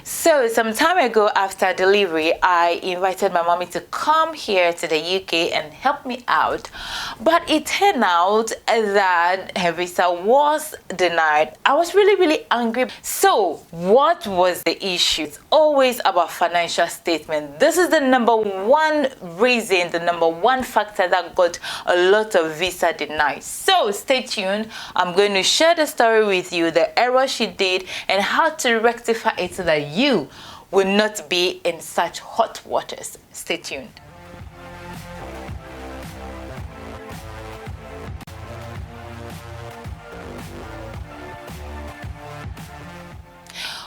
So some time ago after delivery, I invited my mommy to come here to the UK and help me out. But it turned out that her visa was denied. I was really angry. So what was the issue? It's always about financial statement. This is the number one reason, the number one factor that got a lot of visa denied. So stay tuned. I'm going to share the story with you, the error she did, and how to rectify it so that you will not be in such hot waters. Stay tuned.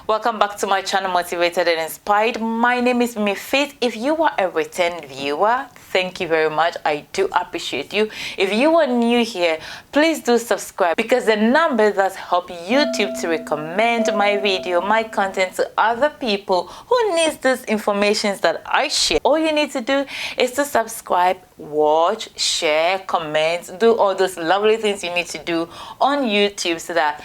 Welcome back to my channel, Motivated and Inspired. My name is Mifit. If you are a return viewer, thank you very much. I do appreciate you. If you are new here, please do subscribe, because the numbers that help YouTube to recommend my video, my content to other people who needs this information that I share. All you need to do is to subscribe, watch, share, comment, do all those lovely things you need to do on YouTube so that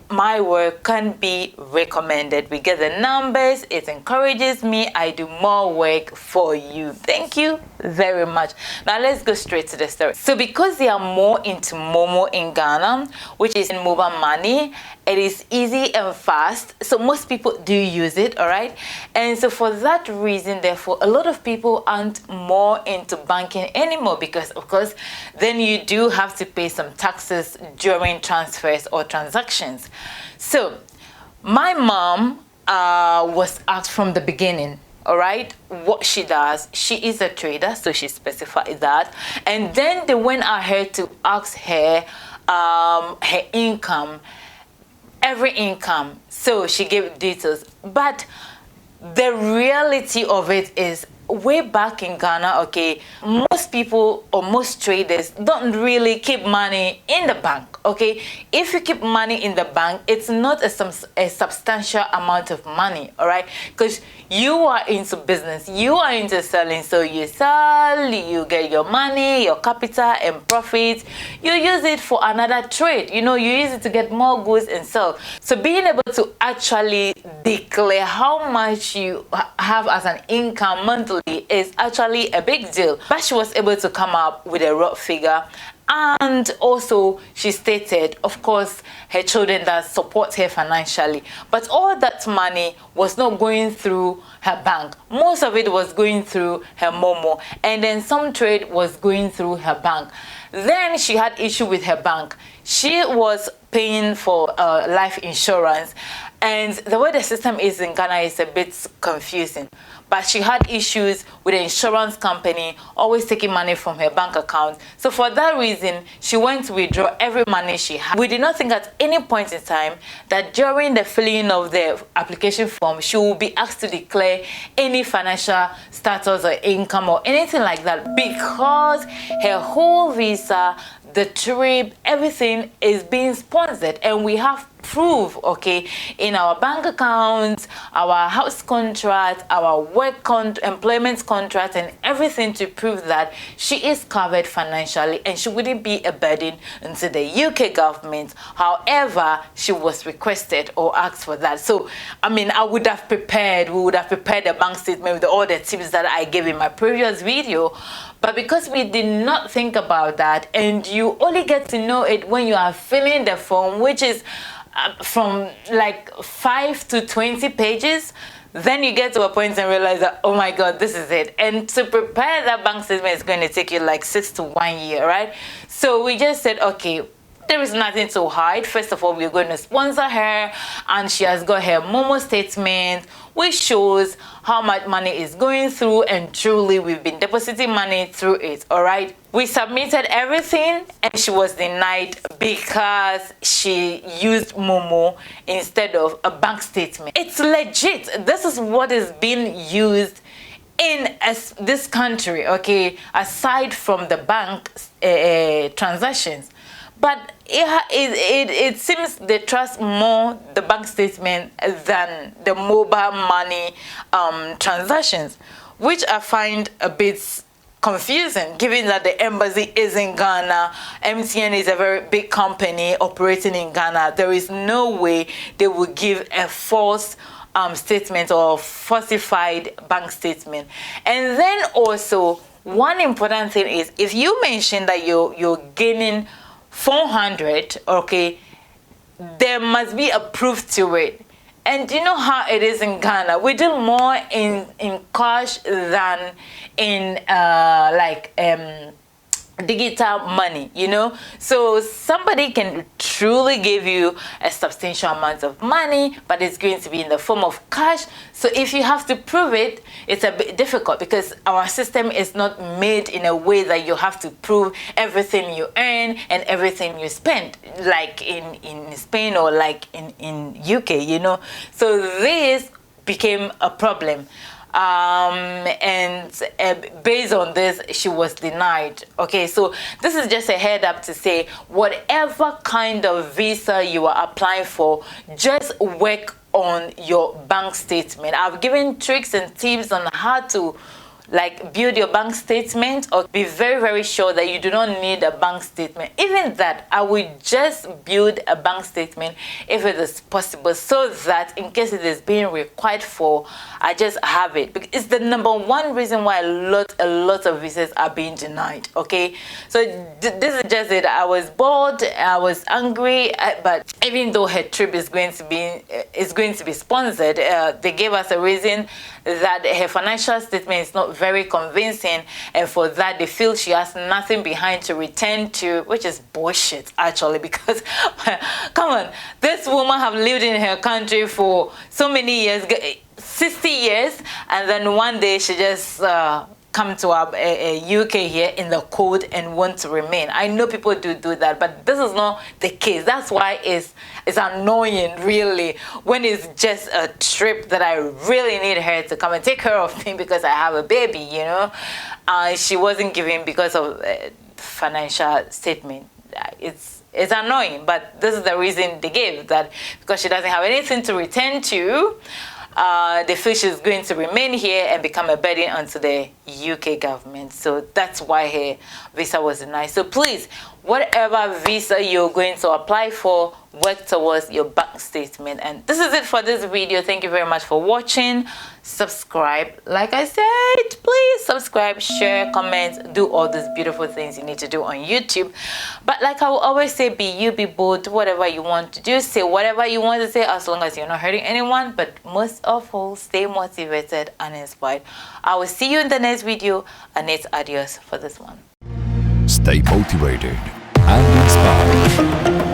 my work can be recommended. We get the numbers, it encourages me, I do more work for you. Thank you very much. Now let's go straight to the story. So because they are more into Momo in Ghana, which is in mobile money, it is easy and fast, so most people do use it, all right? And so for that reason, therefore, a lot of people aren't more into banking anymore, because of course then you do have to pay some taxes during transfers or transactions. So my mom was asked from the beginning, all right, what she does. She is a trader, so she specified that. And then they went ahead to ask her her income, every income. So she gave details. But the reality of it is, way back in Ghana, okay, most people or most traders don't really keep money in the bank, okay? If you keep money in the bank, it's not a substantial amount of money, all right? Because you are into business, you are into selling, so you sell, you get your money, your capital and profits, you use it for another trade, you know, you use it to get more goods and sell. So being able to actually declare how much you have as an income monthly is actually a big deal. But she was able to come up with a raw figure, and also she stated, of course, her children that support her financially, but all that money was not going through her bank. Most of it was going through her Momo, and then some trade was going through her bank. Then she had issue with her bank. She was paying for life insurance, and the way the system is in Ghana is a bit confusing. But she had issues with the insurance company always taking money from her bank account. So for that reason, she went to withdraw every money she had. We did not think at any point in time that during the filling of the application form, she will be asked to declare any financial status or income or anything like that, because her whole visa, the trip, everything is being sponsored, and we have proof, okay, in our bank accounts, our house contract, our work employment contract, and everything to prove that she is covered financially and she wouldn't be a burden to the UK government. However, she was requested or asked for that. So I mean, we would have prepared a bank statement with all the tips that I gave in my previous video. But because we did not think about that, and you only get to know it when you are filling the form, which is from like 5 to 20 pages, then you get to a point and realize that, oh my God, this is it. And to prepare that bank statement is going to take you like 6 to 1 year, right? So we just said, okay, there is nothing to hide. First of all, we're going to sponsor her, and she has got her Momo statement, which shows how much money is going through, and truly we've been depositing money through it, all right? We submitted everything, and she was denied because she used Momo instead of a bank statement. It's legit. This is what is being used in this country, okay, aside from the bank transactions. But it seems they trust more the bank statement than the mobile money transactions, which I find a bit confusing, given that the embassy is in Ghana. MTN is a very big company operating in Ghana. There is no way they would give a false statement or falsified bank statement. And then also, one important thing is, if you mention that you're gaining 400, okay, there must be a proof to it. And you know how it is in Ghana. We do more in cash than in digital money, you know. So somebody can truly give you a substantial amount of money, but it's going to be in the form of cash. So if you have to prove it, it's a bit difficult, because our system is not made in a way that you have to prove everything you earn and everything you spend, like in Spain or like in UK, you know. So this became a problem. And based on this, she was denied. Okay, so this is just a head up to say, whatever kind of visa you are applying for, just work on your bank statement. I've given tricks and tips on how to build your bank statement, or be very, very sure that you do not need a bank statement. Even that, I will just build a bank statement if it is possible, so that in case it is being required for, I just have it. Because it's the number one reason why a lot of visas are being denied. Okay, so this is just it. I was bored, I was angry, but even though her trip is going to be sponsored, they gave us a reason that her financial statement is not very convincing, and for that they feel she has nothing behind to return to, which is bullshit actually, because come on, this woman have lived in her country for so many years, 60 years, and then one day she just come to a UK here in the cold and want to remain. I know people do that, but this is not the case. That's why it's annoying, really, when it's just a trip that I really need her to come and take care of me because I have a baby, you know. She wasn't giving because of financial statement. It's annoying, but this is the reason they gave, that because she doesn't have anything to return to. They feel she's going to remain here and become a burden onto the UK government. So that's why her visa was denied. So please, whatever visa you're going to apply for, work towards your bank statement. And this is it for this video. Thank you very much for watching. Subscribe. Like I said, please subscribe, share, comment, do all these beautiful things you need to do on YouTube. But like I will always say, be you, be bold, do whatever you want to do, say whatever you want to say, as long as you're not hurting anyone. But most of all, stay motivated and inspired. I will see you in the next video, and it's adios for this one. Stay motivated and inspired.